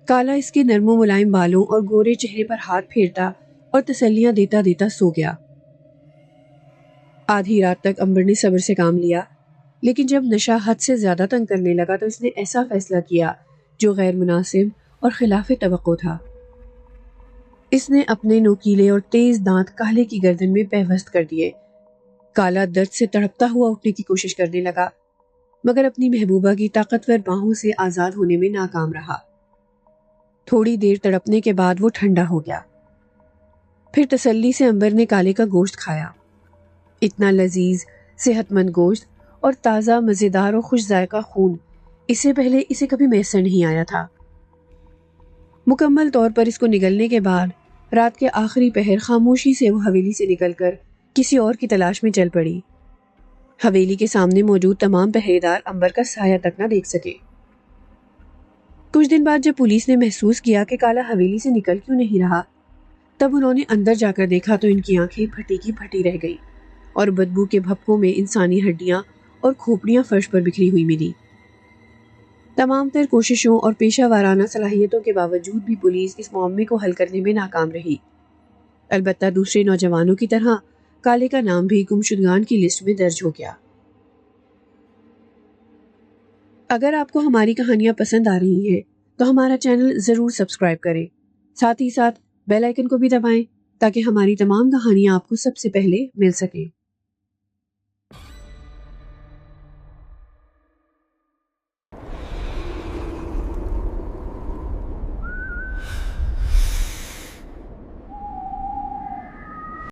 کالا اس کے نرم و ملائم بالوں اور گورے چہرے پر ہاتھ پھیرتا اور تسلیاں دیتا دیتا سو گیا۔ آدھی رات تک امبر نے صبر سے کام لیا، لیکن جب نشہ حد سے زیادہ تنگ کرنے لگا تو اس نے ایسا فیصلہ کیا جو غیر مناسب اور خلاف توقع تھا۔ اس نے اپنے نوکیلے اور تیز دانت کالے کی گردن میں پیوست کر دیے۔ کالا درد سے تڑپتا ہوا اٹھنے کی کوشش کرنے لگا، مگر اپنی محبوبہ کی طاقتور باہوں سے آزاد ہونے میں ناکام رہا۔ تھوڑی دیر تڑپنے کے بعد وہ ٹھنڈا ہو گیا۔ پھر تسلی سے امبر نے کالے کا گوشت کھایا۔ اتنا لذیذ، صحت مند گوشت اور تازہ، مزیدار اور خوش ذائقہ خون اس سے پہلے اسے کبھی میسر نہیں آیا تھا۔ مکمل طور پر اس کو نگلنے کے بعد رات کے آخری پہر خاموشی سے وہ حویلی سے نکل کر کسی اور کی تلاش میں چل پڑی۔ حویلی کے سامنے موجود تمام پہرے دار امبر کا سایہ تک نہ دیکھ سکے۔ کچھ دن بعد جب پولیس نے محسوس کیا کہ کالا حویلی سے نکل کیوں نہیں رہا، تب انہوں نے اندر جا کر دیکھا تو ان کی آنکھیں پھٹی کی پھٹی رہ گئی اور بدبو کے بھپکوں میں انسانی ہڈیاں اور کھوپڑیاں فرش پر بکھری ہوئی ملی۔ تمام تر کوششوں اور پیشہ وارانہ صلاحیتوں کے باوجود بھی پولیس اس معاملے کو حل کرنے میں ناکام رہی۔ البتہ دوسرے نوجوانوں کی طرح کالے کا نام بھی گمشدگان کی لسٹ میں درج ہو گیا۔ اگر آپ کو ہماری کہانیاں پسند آ رہی ہیں تو ہمارا چینل ضرور سبسکرائب کریں، ساتھ ہی ساتھ بیل آئیکن کو بھی دبائیں تاکہ ہماری تمام کہانیاں آپ کو سب سے پہلے مل سکیں۔